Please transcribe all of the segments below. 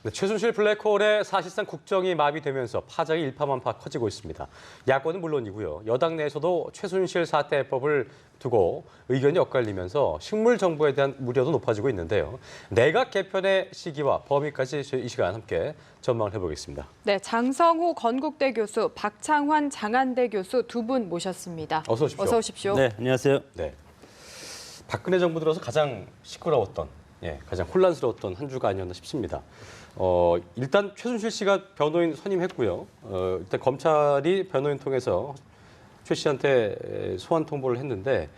네, 최순실 블랙홀에 사실상 국정이 마비되면서 파장이 일파만파 커지고 있습니다. 야권은 물론이고요. 여당 내에서도 최순실 사태 해법을 두고 의견이 엇갈리면서 식물 정부에 대한 우려도 높아지고 있는데요. 내각 개편의 시기와 범위까지 이 시간 함께 전망을 해보겠습니다. 네, 장성호 건국대 교수, 박창환 장안대 교수 두 분 모셨습니다. 어서 오십시오. 어서 오십시오. 네, 안녕하세요. 네, 박근혜 정부 들어서 가장 시끄러웠던, 가장 혼란스러웠던 한 주가 아니었나 싶습니다. 일단 최순실 씨가 변호인 선임했고요. 일단 검찰이 변호인 통해서 최 씨한테 소환 통보를 했는데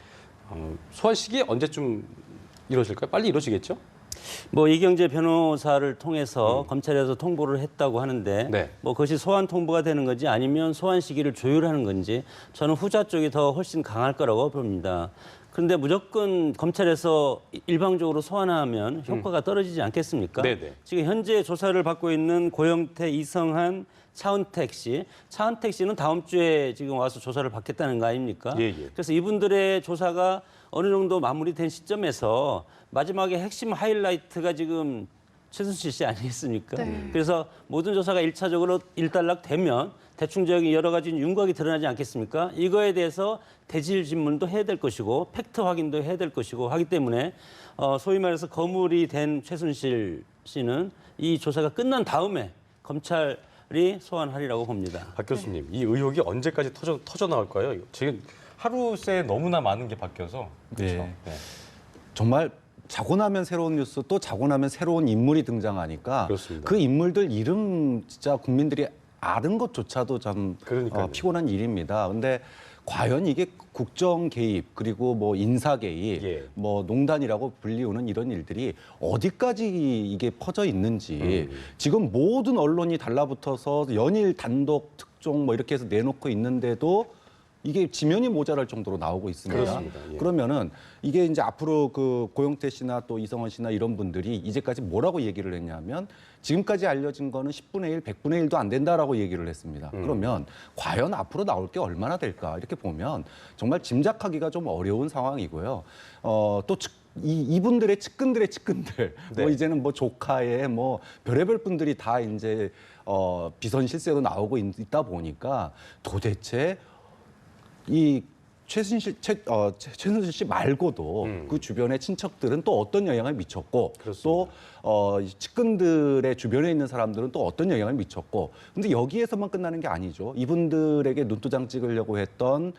소환 시기 언제쯤 이루어질까요? 빨리 이루어지겠죠? 뭐 이경재 변호사를 통해서 검찰에서 통보를 했다고 하는데 네. 뭐 그것이 소환 통보가 되는 건지 아니면 소환 시기를 조율하는 건지 저는 후자 쪽이 더 훨씬 강할 거라고 봅니다. 그런데 무조건 검찰에서 일방적으로 소환하면 효과가 떨어지지 않겠습니까? 네네. 지금 현재 조사를 받고 있는 고영태, 이성한, 차은택 씨는 다음 주에 지금 와서 조사를 받겠다는 거 아닙니까? 예. 그래서 이분들의 조사가 어느 정도 마무리된 시점에서 마지막에 핵심 하이라이트가 지금 최순실 씨 아니겠습니까? 네. 그래서 모든 조사가 일차적으로 일단락되면 대충적인 여러 가지 윤곽이 드러나지 않겠습니까? 이거에 대해서 대질 질문도 해야 될 것이고 팩트 확인도 해야 될 것이고 하기 때문에 소위 말해서 거물이 된 최순실 씨는 이 조사가 끝난 다음에 검찰이 소환하리라고 봅니다. 박 교수님, 이 의혹이 언제까지 터져 나올까요? 지금 하루 새 너무나 많은 게 바뀌어서. 그렇죠? 네. 정말 자고 나면 새로운 뉴스 또 자고 나면 새로운 인물이 등장하니까 그렇습니다. 그 인물들 이름 진짜 국민들이 아는 것조차도 참 그러니까요. 피곤한 일입니다. 근데 과연 이게 국정 개입 그리고 뭐 인사 개입, 예. 뭐 농단이라고 불리우는 이런 일들이 어디까지 이게 퍼져 있는지 지금 모든 언론이 달라붙어서 연일 단독 특종 뭐 이렇게 해서 내놓고 있는데도 이게 지면이 모자랄 정도로 나오고 있습니다. 그렇습니다. 예. 그러면은 이게 이제 앞으로 그 고영태 씨나 또 이성원 씨나 이런 분들이 이제까지 뭐라고 얘기를 했냐면 지금까지 알려진 거는 10분의 1, 100분의 1도 안 된다라고 얘기를 했습니다. 그러면 과연 앞으로 나올 게 얼마나 될까 이렇게 보면 정말 짐작하기가 좀 어려운 상황이고요. 또 이분들의 측근들의 측근들, 네. 뭐 이제는 뭐 조카에 뭐 별의별 분들이 다 이제 비선 실세로 나오고 있다 보니까 도대체 이 최순실 씨 말고도 그 주변의 친척들은 또 어떤 영향을 미쳤고 그렇습니다. 또 측근들의 주변에 있는 사람들은 또 어떤 영향을 미쳤고 근데 여기에서만 끝나는 게 아니죠. 이분들에게 눈도장 찍으려고 했던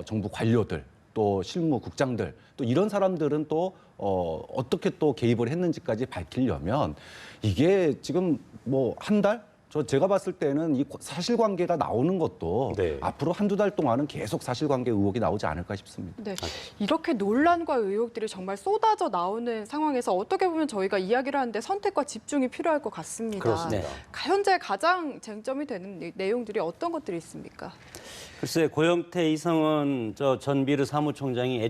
정부 관료들 또 실무국장들 또 이런 사람들은 또 어떻게 또 개입을 했는지까지 밝히려면 이게 지금 뭐 한 달? 제가 봤을 때는 이 사실관계가 나오는 것도 네. 앞으로 한두 달 동안은 계속 사실관계 의혹이 나오지 않을까 싶습니다. 네, 이렇게 논란과 의혹들이 정말 쏟아져 나오는 상황에서 어떻게 보면 저희가 이야기를 하는데 선택과 집중이 필요할 것 같습니다. 그렇습니다. 현재 가장 쟁점이 되는 내용들이 어떤 것들이 있습니까? 글쎄 고영태, 이성원 전 미르 사무총장이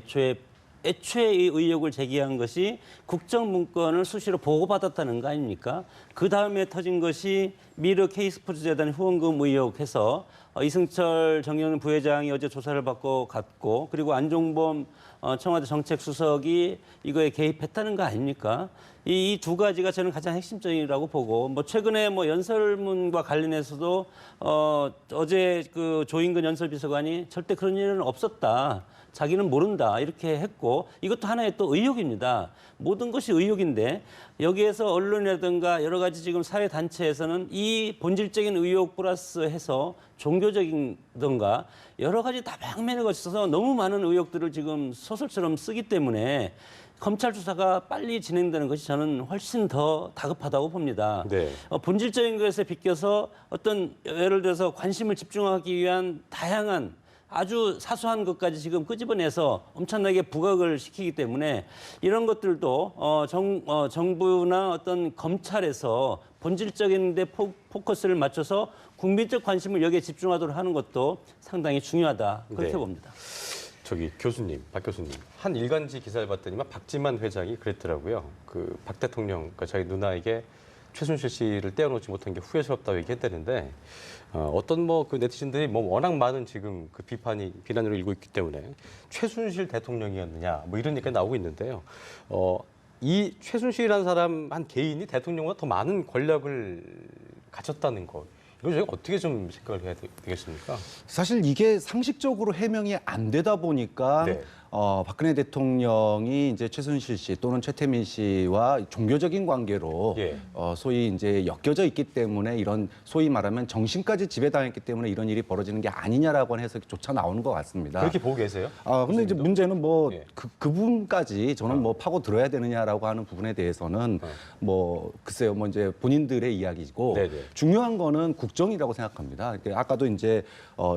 애초에 이 의혹을 제기한 것이 국정문건을 수시로 보고받았다는 거 아닙니까? 그 다음에 터진 것이 미르 K스포츠재단 후원금 의혹해서 이승철 정의원 부회장이 어제 조사를 받고 갔고 그리고 안종범 청와대 정책수석이 이거에 개입했다는 거 아닙니까? 이 두 가지가 저는 가장 핵심적이라고 보고 뭐 최근에 뭐 연설문과 관련해서도 어제 그 조인근 연설비서관이 절대 그런 일은 없었다. 자기는 모른다 이렇게 했고 이것도 하나의 또 의혹입니다. 모든 것이 의혹인데 여기에서 언론이라든가 여러 가지 지금 사회단체에서는 이 본질적인 의혹 플러스 해서 종교적인던가 여러 가지 다방면에 걸쳐서 너무 많은 의혹들을 지금 소설처럼 쓰기 때문에 검찰 수사가 빨리 진행되는 것이 저는 훨씬 더 다급하다고 봅니다. 네. 본질적인 것에 비껴서 어떤 예를 들어서 관심을 집중하기 위한 다양한 아주 사소한 것까지 지금 끄집어내서 엄청나게 부각을 시키기 때문에 이런 것들도 정부나 어떤 검찰에서 본질적인 데 포커스를 맞춰서 국민적 관심을 여기에 집중하도록 하는 것도 상당히 중요하다 그렇게 네. 봅니다. 박 교수님, 한 일간지 기사를 봤더니만 박지만 회장이 그랬더라고요. 그 박 대통령, 그러니까 자기 누나에게 최순실 씨를 떼어놓지 못한 게 후회스럽다고 얘기했다는데 어떤 뭐 그 네티즌들이 뭐 워낙 많은 지금 그 비난으로 일고 있기 때문에 최순실 대통령이었느냐 뭐 이런 얘기가 나오고 있는데요. 이 최순실이라는 사람 한 개인이 대통령보다 더 많은 권력을 가졌다는 것. 이걸 저희가 어떻게 좀 생각을 해야 되겠습니까? 사실 이게 상식적으로 해명이 안 되다 보니까 네. 박근혜 대통령이 이제 최순실 씨 또는 최태민 씨와 종교적인 관계로 예. 소위 이제 엮여져 있기 때문에 이런 소위 말하면 정신까지 지배당했기 때문에 이런 일이 벌어지는 게 아니냐라고 하는 해석조차 나오는 것 같습니다. 그렇게 보고 계세요? 근데 이제 교수님도? 문제는 뭐 예. 그 부분까지 저는 뭐 파고 들어야 되느냐라고 하는 부분에 대해서는 뭐 글쎄요, 뭐 이제 본인들의 이야기고 네네. 중요한 거는 국정이라고 생각합니다. 그러니까 아까도 이제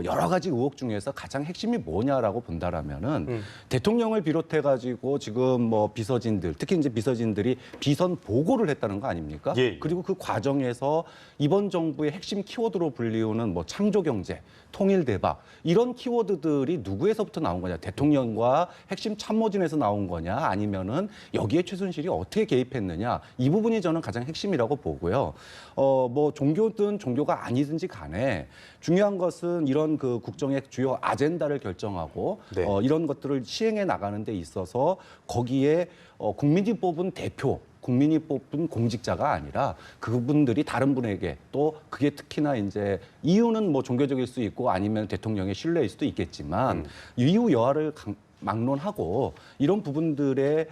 여러 가지 의혹 중에서 가장 핵심이 뭐냐라고 본다라면은 대통령을 비롯해 가지고 지금 뭐 비서진들, 특히 이제 비서진들이 비선 보고를 했다는 거 아닙니까? 예, 예. 그리고 그 과정에서 이번 정부의 핵심 키워드로 불리우는 뭐 창조 경제, 통일 대박 이런 키워드들이 누구에서부터 나온 거냐? 대통령과 핵심 참모진에서 나온 거냐? 아니면은 여기에 최순실이 어떻게 개입했느냐? 이 부분이 저는 가장 핵심이라고 보고요. 뭐 종교든 종교가 아니든지 간에 중요한 것은 이런 그 국정의 주요 아젠다를 결정하고 네. 이런 것들을 시행해 나가는 데 있어서 거기에 국민이 뽑은 대표 국민이 뽑은 공직자가 아니라 그분들이 다른 분에게 또 그게 특히나 이제 이유는 뭐 종교적일 수 있고 아니면 대통령의 신뢰일 수도 있겠지만 이유 여하를 막론하고 이런 부분들의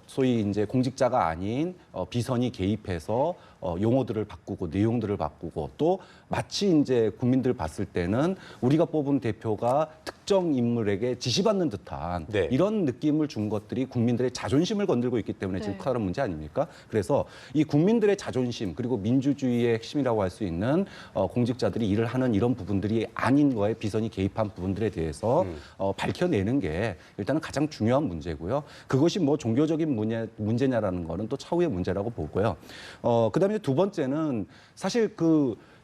소위 이제 공직자가 아닌 비선이 개입해서 용어들을 바꾸고 내용들을 바꾸고 또 마치 이제 국민들 봤을 때는 우리가 뽑은 대표가 특정 인물에게 지시받는 듯한 네. 이런 느낌을 준 것들이 국민들의 자존심을 건들고 있기 때문에 지금 네. 커다란 문제 아닙니까? 그래서 이 국민들의 자존심 그리고 민주주의의 핵심이라고 할 수 있는 공직자들이 일을 하는 이런 부분들이 아닌 거에 비선이 개입한 부분들에 대해서 밝혀내는 게 일단은 가장 중요한 문제고요. 그것이 뭐 종교적인 문제냐라는 거는 또 차후의 문제라고 보고요. 그다음에 두 번째는 사실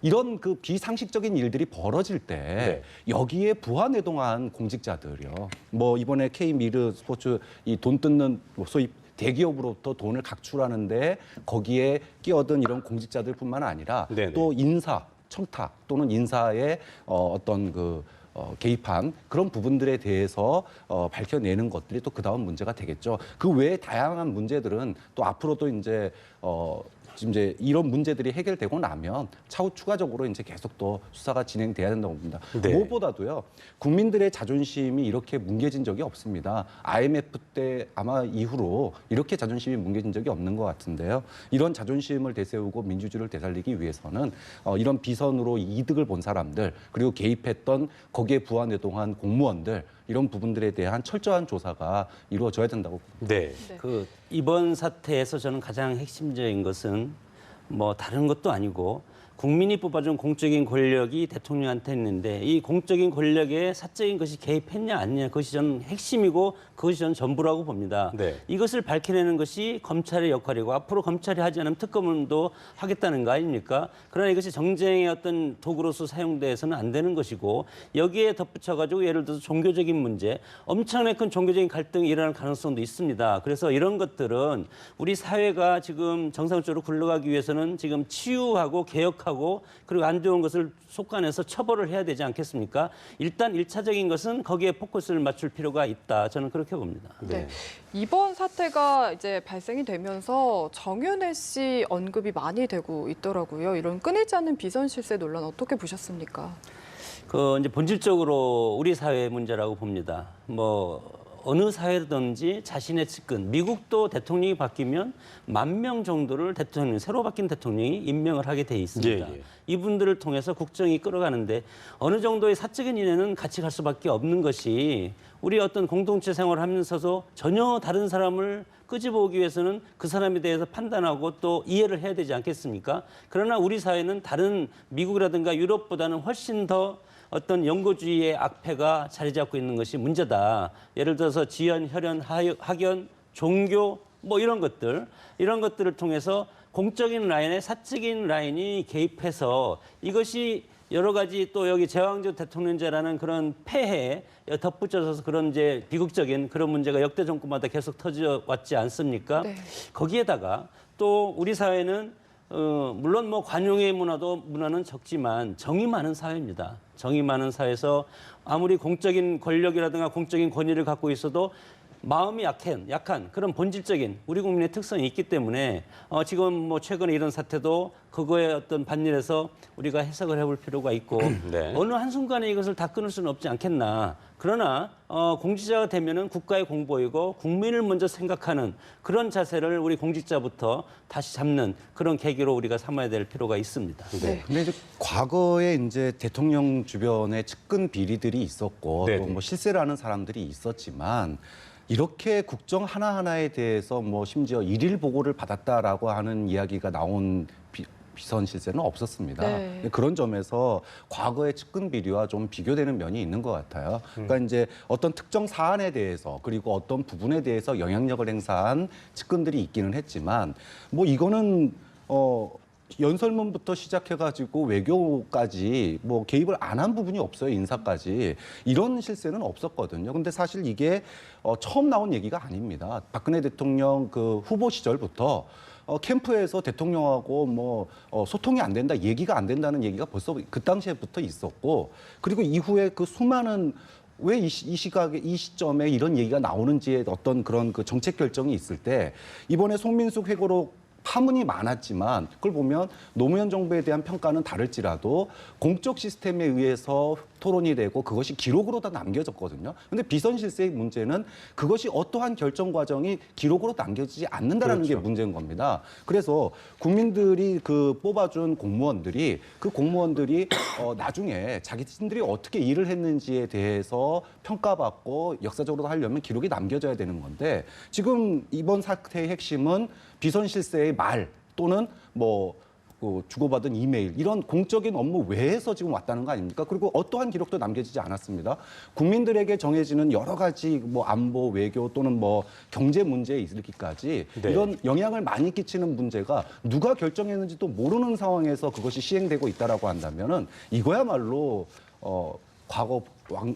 이런 그 비상식적인 일들이 벌어질 때 네. 여기에 부하내동한 공직자들이요. 뭐 이번에 K미르 스포츠 이 돈 뜯는 소위 대기업으로부터 돈을 각출하는데 거기에 끼어든 이런 공직자들뿐만 아니라 네네. 또 인사, 청탁 또는 인사의 어떤 개입한 그런 부분들에 대해서 밝혀내는 것들이 또 그다음 문제가 되겠죠. 그 외에 다양한 문제들은 또 앞으로도 지금 이제 이런 문제들이 해결되고 나면 차후 추가적으로 이제 계속 또 수사가 진행돼야 된다고 봅니다. 네. 무엇보다도요, 국민들의 자존심이 이렇게 뭉개진 적이 없습니다. IMF 때 아마 이후로 이렇게 자존심이 뭉개진 적이 없는 것 같은데요. 이런 자존심을 되세우고 민주주의를 되살리기 위해서는 이런 비선으로 이득을 본 사람들 그리고 개입했던 거기에 부하내동한 공무원들 이런 부분들에 대한 철저한 조사가 이루어져야 된다고 봅니다. 네. 네. 그 이번 사태에서 저는 가장 핵심적인 것은 뭐 다른 것도 아니고 국민이 뽑아준 공적인 권력이 대통령한테 있는데 이 공적인 권력에 사적인 것이 개입했냐 아니냐 그것이 저는 핵심이고 그것이 저는 전부라고 봅니다. 네. 이것을 밝혀내는 것이 검찰의 역할이고 앞으로 검찰이 하지 않으면 특검도 하겠다는 거 아닙니까? 그러나 이것이 정쟁의 어떤 도구로서 사용돼서는 안 되는 것이고 여기에 덧붙여가지고 예를 들어서 종교적인 문제 엄청나게 큰 종교적인 갈등이 일어날 가능성도 있습니다. 그래서 이런 것들은 우리 사회가 지금 정상적으로 굴러가기 위해서는 지금 치유하고 개혁하고 그리고 안 좋은 것을 속간해서 처벌을 해야 되지 않겠습니까? 일단 1차적인 것은 거기에 포커스를 맞출 필요가 있다. 저는 그렇게 봅니다. 네. 이번 사태가 이제 발생이 되면서 정윤회 씨 언급이 많이 되고 있더라고요. 이런 끊이지 않는 비선 실세 논란 어떻게 보셨습니까? 이제 본질적으로 우리 사회의 문제라고 봅니다. 뭐 어느 사회든지 자신의 측근, 미국도 대통령이 바뀌면 10,000명 정도를 새로 바뀐 대통령이 임명을 하게 돼 있습니다. 예, 예. 이분들을 통해서 국정이 끌어가는데 어느 정도의 사적인 인연은 같이 갈 수밖에 없는 것이 우리 어떤 공동체 생활을 하면서도 전혀 다른 사람을 끄집어오기 위해서는 그 사람에 대해서 판단하고 또 이해를 해야 되지 않겠습니까? 그러나 우리 사회는 다른 미국이라든가 유럽보다는 훨씬 더 어떤 영고주의의 악패가 자리 잡고 있는 것이 문제다. 예를 들어서 지연, 혈연, 학연, 종교 뭐 이런 것들을 통해서 공적인 라인에 사적인 라인이 개입해서 이것이 여러 가지 또 여기 제왕적 대통령제라는 그런 폐해에 덧붙여서 그런 이제 비극적인 그런 문제가 역대 정권마다 계속 터져왔지 않습니까? 네. 거기에다가 또 우리 사회는 물론 뭐 관용의 문화는 적지만 정이 많은 사회입니다. 정이 많은 사회에서 아무리 공적인 권력이라든가 공적인 권위를 갖고 있어도 마음이 약한 그런 본질적인 우리 국민의 특성이 있기 때문에 지금 뭐 최근에 이런 사태도 그거에 어떤 반열에서 우리가 해석을 해볼 필요가 있고 네. 어느 한순간에 이것을 다 끊을 수는 없지 않겠나. 그러나 공직자가 되면은 국가의 공보이고 국민을 먼저 생각하는 그런 자세를 우리 공직자부터 다시 잡는 그런 계기로 우리가 삼아야 될 필요가 있습니다. 네. 근데 이제 과거에 이제 대통령 주변에 측근 비리들이 있었고 네네. 또 뭐 실세를 하는 사람들이 있었지만 이렇게 국정 하나하나에 대해서 뭐 심지어 일일 보고를 받았다라고 하는 이야기가 나온 비선 실세는 없었습니다. 네. 근데 그런 점에서 과거의 측근 비리와 좀 비교되는 면이 있는 것 같아요. 그러니까 이제 어떤 특정 사안에 대해서 그리고 어떤 부분에 대해서 영향력을 행사한 측근들이 있기는 했지만 뭐 이거는 연설문부터 시작해가지고 외교까지 뭐 개입을 안 한 부분이 없어요. 인사까지. 이런 실세는 없었거든요. 근데 사실 이게 처음 나온 얘기가 아닙니다. 박근혜 대통령 그 후보 시절부터 캠프에서 대통령하고 뭐 소통이 안 된다, 얘기가 안 된다는 얘기가 벌써 그 당시에부터 있었고, 그리고 이후에 그 수많은 왜 이 시각에 이 시점에 이런 얘기가 나오는지에 어떤 그런 그 정책 결정이 있을 때 이번에 송민숙 회고록 파문이 많았지만 그걸 보면 노무현 정부에 대한 평가는 다를지라도 공적 시스템에 의해서 토론이 되고 그것이 기록으로 다 남겨졌거든요. 근데 비선 실세의 문제는 그것이 어떠한 결정 과정이 기록으로 남겨지지 않는다라는 게 문제인 겁니다. 그래서 국민들이 그 뽑아준 공무원들이 그 공무원들이 나중에 자기들이 어떻게 일을 했는지에 대해서 평가받고 역사적으로 하려면 기록이 남겨져야 되는 건데 지금 이번 사태의 핵심은 비선 실세의 말 또는 뭐 주고받은 이메일 이런 공적인 업무 외에서 지금 왔다는 거 아닙니까? 그리고 어떠한 기록도 남겨지지 않았습니다. 국민들에게 정해지는 여러 가지 뭐 안보, 외교 또는 뭐 경제 문제에 이르기까지 네. 이런 영향을 많이 끼치는 문제가 누가 결정했는지도 모르는 상황에서 그것이 시행되고 있다라고 한다면은 이거야말로 과거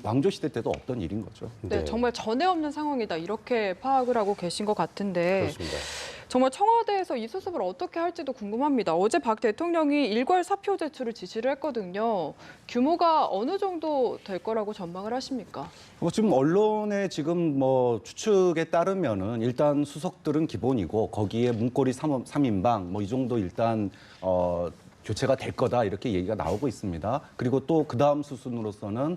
왕조 시대 때도 없던 일인 거죠. 네, 정말 전에 없는 상황이다 이렇게 파악을 하고 계신 것 같은데 그렇습니다. 정말 청와대에서 이 수습을 어떻게 할지도 궁금합니다. 어제 박 대통령이 일괄 사표 제출을 지시를 했거든요. 규모가 어느 정도 될 거라고 전망을 하십니까? 지금 언론의 지금 뭐 추측에 따르면은 일단 수석들은 기본이고 거기에 문고리 3인방 뭐 이 정도 일단 교체가 될 거다 이렇게 얘기가 나오고 있습니다. 그리고 또 그 다음 수순으로서는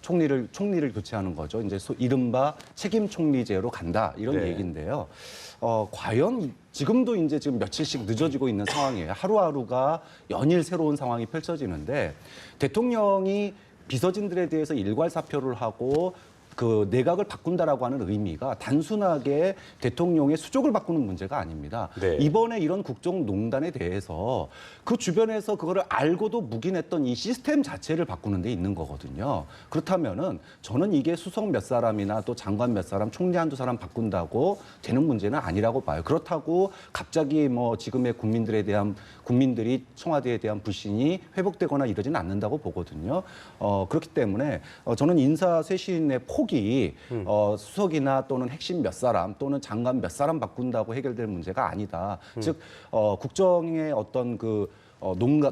총리를 교체하는 거죠. 이제 이른바 책임 총리제로 간다 이런 네. 얘기인데요. 과연 지금도 이제 지금 며칠씩 늦어지고 있는 상황이에요. 하루하루가 연일 새로운 상황이 펼쳐지는데 대통령이 비서진들에 대해서 일괄 사표를 하고 그 내각을 바꾼다라고 하는 의미가 단순하게 대통령의 수족을 바꾸는 문제가 아닙니다. 네. 이번에 이런 국정농단에 대해서 그 주변에서 그거를 알고도 묵인했던 이 시스템 자체를 바꾸는 데 있는 거거든요. 그렇다면은 저는 이게 수석 몇 사람이나 또 장관 몇 사람, 총리 한두 사람 바꾼다고 되는 문제는 아니라고 봐요. 그렇다고 갑자기 뭐 지금의 국민들이 청와대에 대한 불신이 회복되거나 이러지는 않는다고 보거든요. 그렇기 때문에 저는 인사 쇄신의 폭이 수석이나 또는 핵심 몇 사람 또는 장관 몇 사람 바꾼다고 해결될 문제가 아니다. 즉 국정의 어떤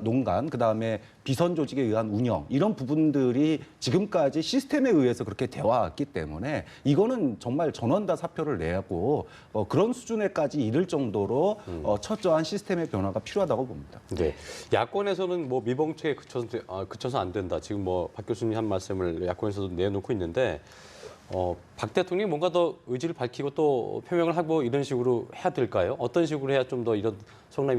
농간 그다음에 비선 조직에 의한 운영 이런 부분들이 지금까지 시스템에 의해서 그렇게 되어 왔기 때문에 이거는 정말 전원 다 사표를 내고 그런 수준에까지 이를 정도로 철저한 시스템의 변화가 필요하다고 봅니다. 네. 야권에서는 뭐 미봉책에 그쳐서 안 된다. 지금 뭐 박 교수님 한 말씀을 야권에서도 내놓고 있는데 박 대통령이 뭔가 더 의지를 밝히고 또 표명을 하고 이런 식으로 해야 될까요? 어떤 식으로 해야 좀 더 이런 성남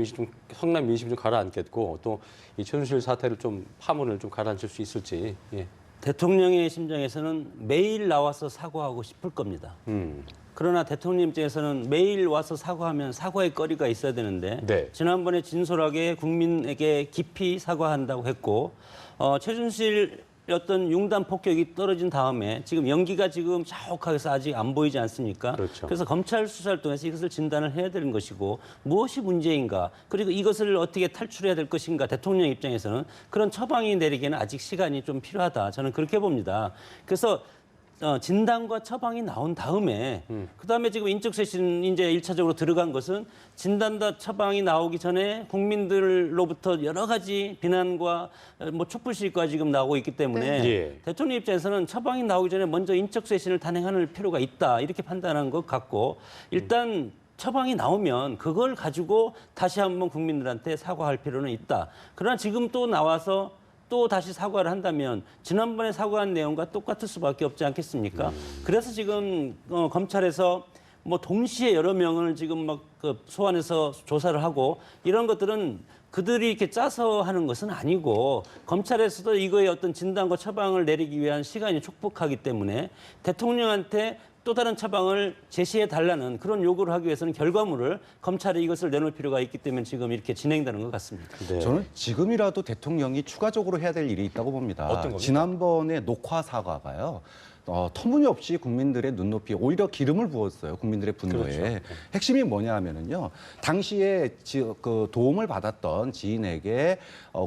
민심이 좀 가라앉겠고 또 이 최순실 사태를 좀 파문을 좀 가라앉힐 수 있을지. 예. 대통령의 심정에서는 매일 나와서 사과하고 싶을 겁니다. 그러나 대통령 입장에서는 매일 와서 사과하면 사과의 거리가 있어야 되는데 네. 지난번에 진솔하게 국민에게 깊이 사과한다고 했고 최순실 어떤 융단 폭격이 떨어진 다음에 지금 연기가 지금 자욱하게서 아직 안 보이지 않습니까? 그렇죠. 그래서 검찰 수사를 통해서 이것을 진단을 해야 되는 것이고 무엇이 문제인가 그리고 이것을 어떻게 탈출해야 될 것인가 대통령 입장에서는 그런 처방이 내리기에는 아직 시간이 좀 필요하다. 저는 그렇게 봅니다. 그래서 진단과 처방이 나온 다음에 그다음에 지금 인적쇄신 이제 1차적으로 들어간 것은 진단과 처방이 나오기 전에 국민들로부터 여러 가지 비난과 뭐 촛불 시위가 지금 나오고 있기 때문에 네. 예. 대통령 입장에서는 처방이 나오기 전에 먼저 인적쇄신을 단행할 필요가 있다 이렇게 판단한 것 같고 일단 처방이 나오면 그걸 가지고 다시 한번 국민들한테 사과할 필요는 있다. 그러나 지금 또 나와서 또 다시 사과를 한다면 지난번에 사과한 내용과 똑같을 수밖에 없지 않겠습니까? 그래서 지금 검찰에서 뭐 동시에 여러 명을 지금 막 그 소환해서 조사를 하고 이런 것들은 그들이 이렇게 짜서 하는 것은 아니고 검찰에서도 이거에 어떤 진단과 처방을 내리기 위한 시간이 촉박하기 때문에 대통령한테 또 다른 처방을 제시해 달라는 그런 요구를 하기 위해서는 결과물을 검찰이 이것을 내놓을 필요가 있기 때문에 지금 이렇게 진행되는 것 같습니다. 네. 저는 지금이라도 대통령이 추가적으로 해야 될 일이 있다고 봅니다. 어떤 겁니까? 지난번에 녹화 사과가요. 터무니없이 국민들의 눈높이에 오히려 기름을 부었어요. 국민들의 분노에. 그렇죠. 핵심이 뭐냐 하면은요. 당시에 그 도움을 받았던 지인에게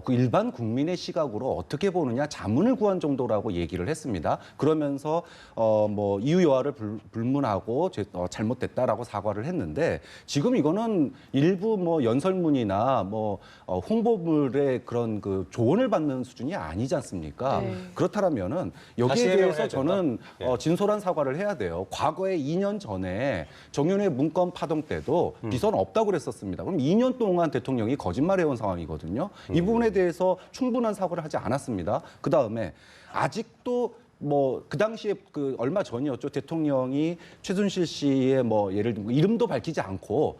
그 일반 국민의 시각으로 어떻게 보느냐 자문을 구한 정도라고 얘기를 했습니다. 그러면서 뭐 이유 여하를 불문하고 잘못됐다라고 사과를 했는데 지금 이거는 일부 뭐 연설문이나 뭐 홍보물의 그런 그 조언을 받는 수준이 아니지 않습니까? 네. 그렇다면은 다시 여기에 해명을 대해서 해야 저는 예. 진솔한 사과를 해야 돼요. 과거에 2년 전에 정윤회 문건 파동 때도 비선 없다고 그랬었습니다. 그럼 2년 동안 대통령이 거짓말해온 상황이거든요. 이 부분에 대해서 충분한 사과를 하지 않았습니다. 그 다음에 아직도 뭐 그 당시에 그 얼마 전이었죠. 대통령이 최순실 씨의 뭐 예를 들면 이름도 밝히지 않고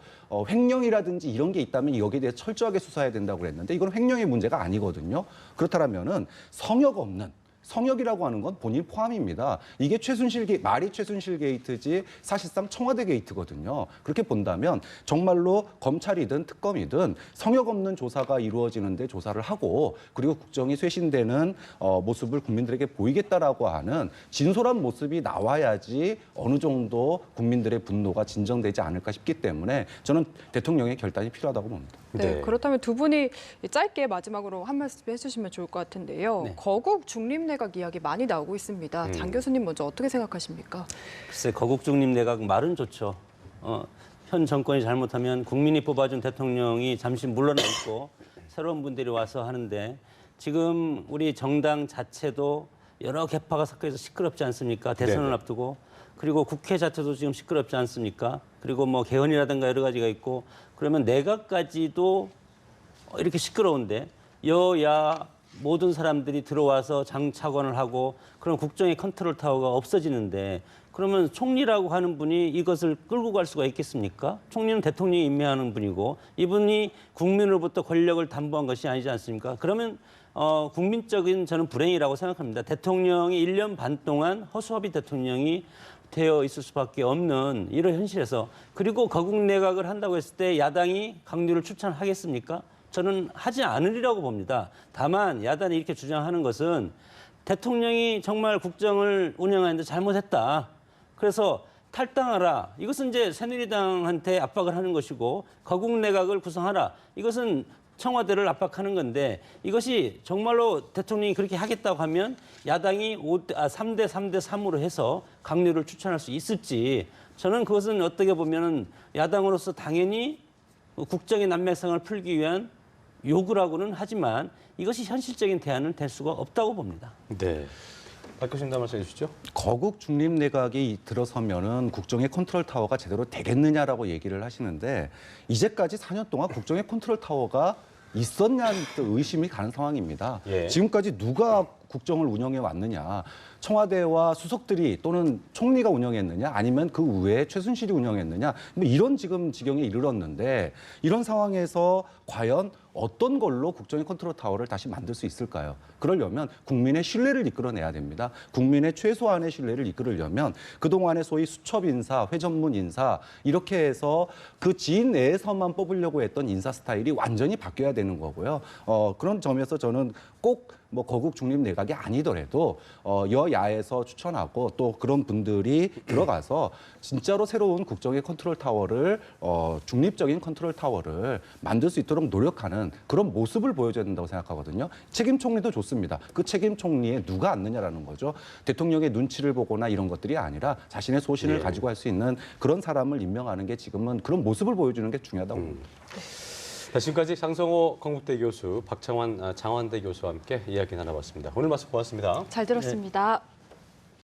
횡령이라든지 이런 게 있다면 여기에 대해 철저하게 수사해야 된다고 그랬는데 이건 횡령의 문제가 아니거든요. 그렇다면은 성역 없는 성역이라고 하는 건 본인 포함입니다. 이게 말이 최순실 게이트지 사실상 청와대 게이트거든요. 그렇게 본다면 정말로 검찰이든 특검이든 성역 없는 조사가 이루어지는데 조사를 하고 그리고 국정이 쇄신되는 모습을 국민들에게 보이겠다라고 하는 진솔한 모습이 나와야지 어느 정도 국민들의 분노가 진정되지 않을까 싶기 때문에 저는 대통령의 결단이 필요하다고 봅니다. 네, 네. 그렇다면 두 분이 짧게 마지막으로 한 말씀 해주시면 좋을 것 같은데요. 네. 거국 중립내각 이야기 많이 나오고 있습니다. 장 교수님 먼저 어떻게 생각하십니까? 글쎄 거국중립 내각 말은 좋죠. 현 정권이 잘못하면 국민이 뽑아준 대통령이 잠시 물러나 있고 새로운 분들이 와서 하는데 지금 우리 정당 자체도 여러 개파가 섞여서 시끄럽지 않습니까? 대선을 네네. 앞두고 그리고 국회 자체도 지금 시끄럽지 않습니까? 그리고 뭐 개헌이라든가 여러 가지가 있고 그러면 내각까지도 이렇게 시끄러운데 여야 모든 사람들이 들어와서 장차관을 하고 그런 국정의 컨트롤 타워가 없어지는데 그러면 총리라고 하는 분이 이것을 끌고 갈 수가 있겠습니까? 총리는 대통령이 임명하는 분이고 이분이 국민으로부터 권력을 담보한 것이 아니지 않습니까? 그러면 국민적인 저는 불행이라고 생각합니다. 대통령이 1년 반 동안 허수아비 대통령이 되어 있을 수밖에 없는 이런 현실에서 그리고 거국 내각을 한다고 했을 때 야당이 강류를 추천하겠습니까? 저는 하지 않으리라고 봅니다. 다만 야당이 이렇게 주장하는 것은 대통령이 정말 국정을 운영하는데 잘못했다. 그래서 탈당하라. 이것은 이제 새누리당한테 압박을 하는 것이고 거국 내각을 구성하라. 이것은 청와대를 압박하는 건데 이것이 정말로 대통령이 그렇게 하겠다고 하면 야당이 3대 3대 3으로 해서 강류를 추천할 수 있을지 저는 그것은 어떻게 보면 야당으로서 당연히 국정의 난맥상을 풀기 위한 요구라고는 하지만 이것이 현실적인 대안은 될 수가 없다고 봅니다. 네. 박 교수님 한 말씀 해주시죠. 거국 중립 내각이 들어서면은 국정의 컨트롤 타워가 제대로 되겠느냐라고 얘기를 하시는데 이제까지 4년 동안 국정의 컨트롤 타워가 있었냐는 의심이 가는 상황입니다. 예. 지금까지 누가 국정을 운영해 왔느냐. 청와대와 수석들이 또는 총리가 운영했느냐 아니면 그 외에 최순실이 운영했느냐 뭐 이런 지금 지경에 이르렀는데 이런 상황에서 과연 어떤 걸로 국정의 컨트롤 타워를 다시 만들 수 있을까요? 그러려면 국민의 신뢰를 이끌어내야 됩니다. 국민의 최소한의 신뢰를 이끌으려면 그동안의 소위 수첩 인사, 회전문 인사 이렇게 해서 그 지인 내에서만 뽑으려고 했던 인사 스타일이 완전히 바뀌어야 되는 거고요. 그런 점에서 저는 꼭 뭐 거국 중립 내각이 아니더라도 여야에서 추천하고 또 그런 분들이 들어가서 진짜로 새로운 국정의 컨트롤 타워를 중립적인 컨트롤 타워를 만들 수 있도록 노력하는 그런 모습을 보여줘야 된다고 생각하거든요. 책임 총리도 좋습니다. 그 책임 총리에 누가 앉느냐라는 거죠. 대통령의 눈치를 보거나 이런 것들이 아니라 자신의 소신을 예. 가지고 할 수 있는 그런 사람을 임명하는 게 지금은 그런 모습을 보여주는 게 중요하다고 봅니다. 자, 지금까지 장성호 건국대 교수, 박창환 장환대 교수와 함께 이야기 나눠봤습니다. 오늘 말씀 고맙습니다. 잘 들었습니다.